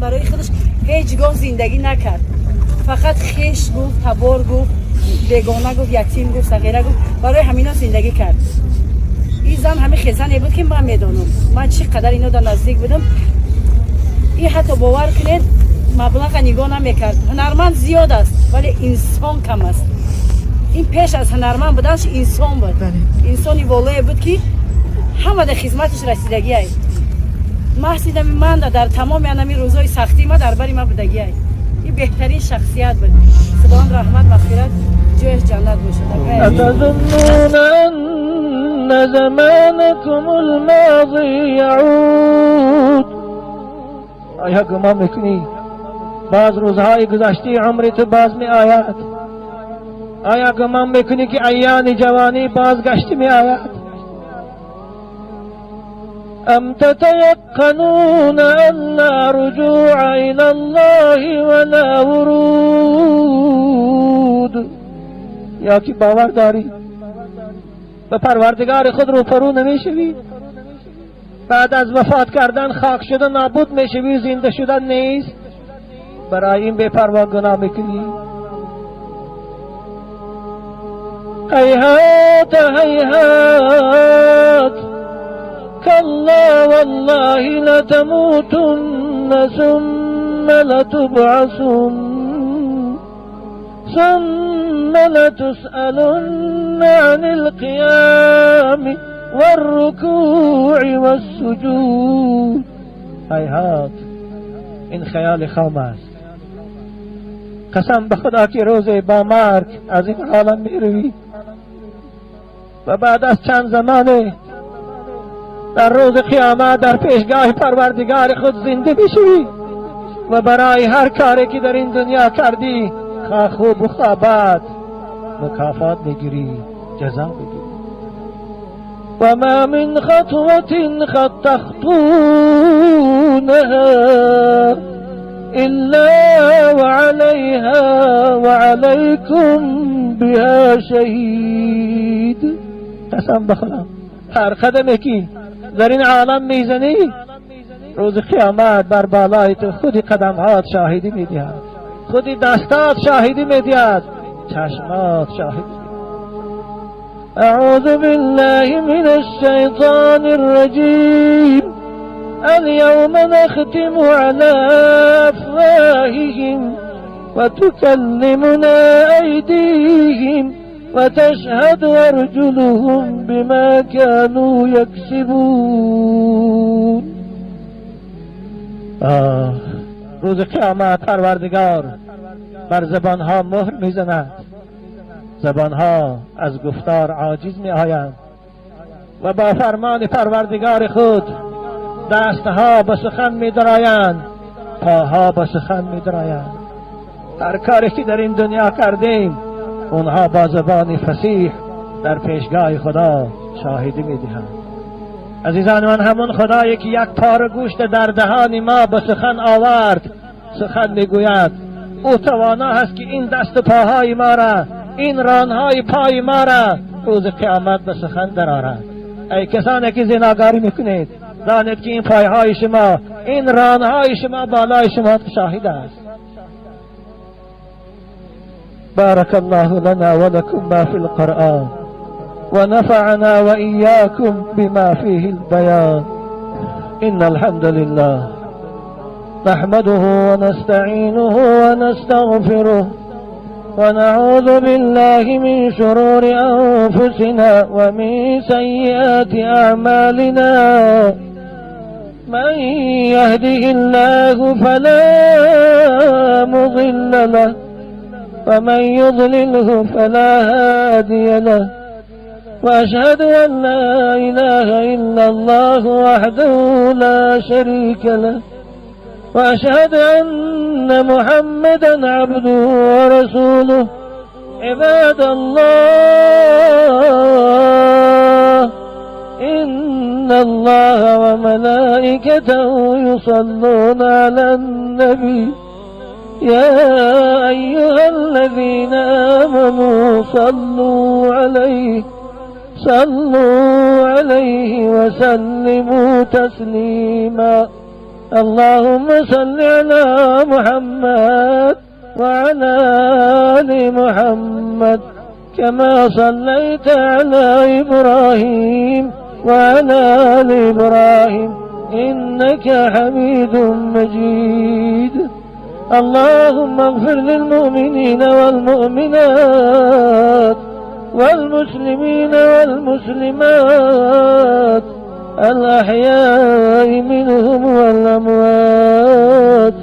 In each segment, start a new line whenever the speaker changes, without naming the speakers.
برای خودش هیچ گاه زندگی نکرد. فقط خیش گفت، تبار گفت، بیگانه گفت، یتیم گفت، صغیره گفت، برای همینا زندگی کرد. این زن همه خزانه بود که من میدونم. من چقدر اینو در نزدیک بودم. این حتی باور کنید مبلغ نگاه نمیکرد. هنرمند زیاد است ولی انسان کم است. این پیش از هنرمند بودنش انسان بود. انسانی والای بود که همه در خدمتش رسیدگی ای. محسیدم من در تمام انمی روزای سختی ما در بری ما بودگی ای. این بهترین شخصیت بود. خداوند رحمت مغفرت جایش جنت باشه.
أتظنون أن زمانكم الماضي يعود؟ آیا گمان میکنی باز روزهای گذشته عمرت باز می آید؟ آیا گمان میکنی که ایام جوانی بازگشت می آید؟ أم تتيقنون أن لا رجوع إلى الله ولا ورود؟ یا که باور داری به پروردگار خود رو فرو نمیشوی؟ بعد از وفات کردن خاک شدن نابود میشوی، زنده شدن نیست؟ برای این بے پروا گناه میکنی؟ هیهات هیهات كلا والله لتموتن ثم لتبعثن ثم لتسألن عن القيام والركوع والسجود. هیهات، این خیال خام است. قسم به خدا که روز با مرگ از این عالم می روی و بعد از چند زمانه در روز قیامت در پیشگاه پروردگار خود زنده بشوی و برای هر کاری که در این دنیا کردی خواه خوب و خواه بد مکافات بگیری، جزا بگیری. و ما من خطوة خطختونها إلا وعليها وعليكم بها شهید. قسم بخدا هر قدمی که در این عالم میزنی روز قیامت بر بالای تو خودی قدمهات شاهدی میدهد، خودی دستات شاهدی میدهد، چشمات شاهدی میدهد. اعوذ بالله من الشیطان الرجیم. اليوم نختم على أفواههم وتكلمنا أيديهم وتشهد أرجلهم بما كانوا يكسبون. روز قیامت پروردگار بر زبانها مهر میزند. زبانها از گفتار عاجز می آیند و با فرمان پروردگار خود دستها به سخن می درآیند، پاها به سخن می درآیند. هر کاری که در این دنیا کردیم اونها با زبان فصیح در پیشگاه خدا شاهدی می دهند. عزیزان من، همون خدایی که یک پاره گوشت در دهان ما به سخن آورد سخن می گوید. او توانا هست که این دست پاهای ما را، این رانهای پای ما را روز قیامت به سخن درآورد. ای کسانی که زناگاری میکنید دانید که این پایهای شما، این رانهای شما بالای شما شاهد است. بارك الله لنا ولكم ما في القرآن ونفعنا وإياكم بما فيه البيان. إن الحمد لله نحمده ونستعينه ونستغفره ونعوذ بالله من شرور أنفسنا ومن سيئات أعمالنا. من يهده الله فلا مضل له ومن يضلله فلا هادي له. وأشهد أن لا إله إلا الله وحده لا شريك له وأشهد أن محمدا عبده ورسوله. عباد الله، إن الله وملائكته يصلون على النبي. يا أيها الذين آمنوا صلوا عليه وسلموا تسليما. اللهم صل على محمد وعلى آل محمد كما صليت على إبراهيم وعلى آل إبراهيم إنك حميد مجيد. اللهم اغفر للمؤمنين والمؤمنات والمسلمين والمسلمات الأحياء منهم والأموات.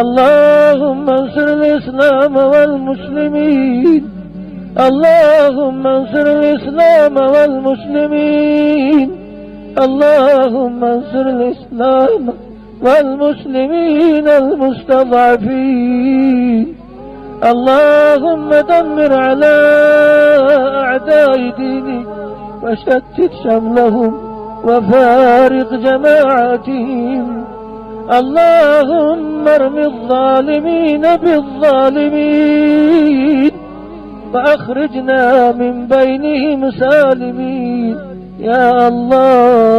اللهم انصر الإسلام والمسلمين. اللهم انصر الإسلام والمسلمين. اللهم انصر الإسلام والمسلمين المستضعفين. اللهم دمر على أعداء دينك وشتت شملهم وفارق جماعتهم. اللهم ارم الظالمين بالظالمين وأخرجنا من بينهم سالمين يا الله.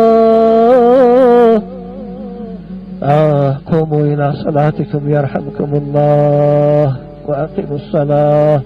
قوموا إلى صلاتكم يرحمكم الله وأقيموا الصلاة.